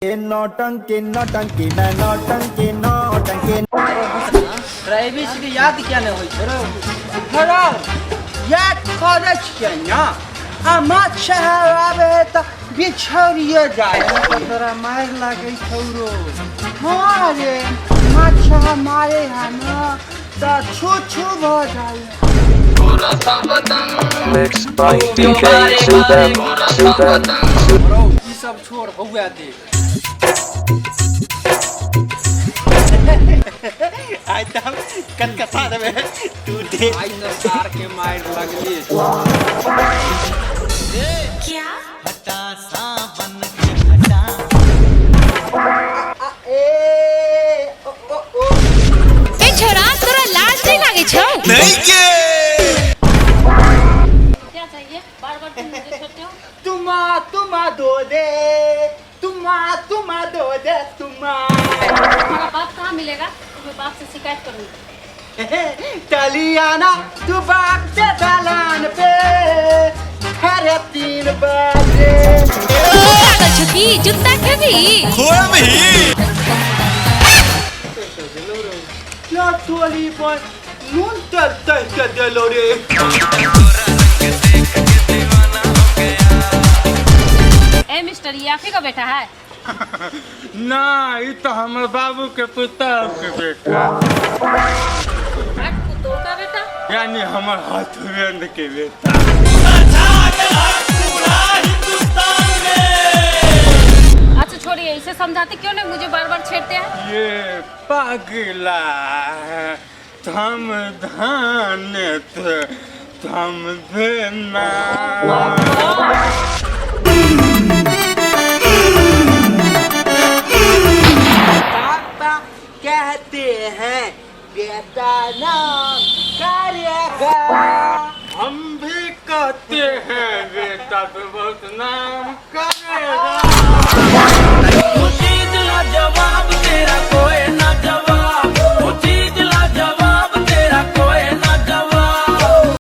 नौटंकी नौटंकी मैं नौटंकी नौटंकी रईबिस के याद क्या नहीं होई रे हरा याद करे छियै ना अमा छहरावे त बिछड़िए जाए तोरा मार लागे छौरो मारे माछा मारे हम त छू छू भ जाए Mixed by DJ Subem. ई सब छोड़ होवे दे आई तब कनकथा देबे तू दे आई न सार के मार लगली क्या हटा सावन के हटा ए छोरा तोरा लाज नहीं लागे छौ नहीं के क्या चाहिए बार-बार तुम मुझे कहते हो तुमा दो दे तुमा दो दे तुमा तुम्हारा बाप कहाँ मिलेगा तुम्हें बाप से शिकायत करूंगी टलियाना तू बाप से दलान पे खरे 3 बजे पागल छो की जूता खेबी थोड़ा भी क्या टोली पर नून तर देलो रे ए मिस्टर ये आप ही का बेटा है ना ये तो हमारे बाबू के पुत्र के बेटा तो का बेटा यानी हमारे हथुरंद के बेटा अच्छा छोड़िए इसे समझाते क्यों नहीं मुझे बार-बार छेड़ते हैं ये पगला है थम धान थम देना पापा कहते हैं बेटा नाम करेगा हम भी कहते हैं बेटा तो बहुत नाम करेगा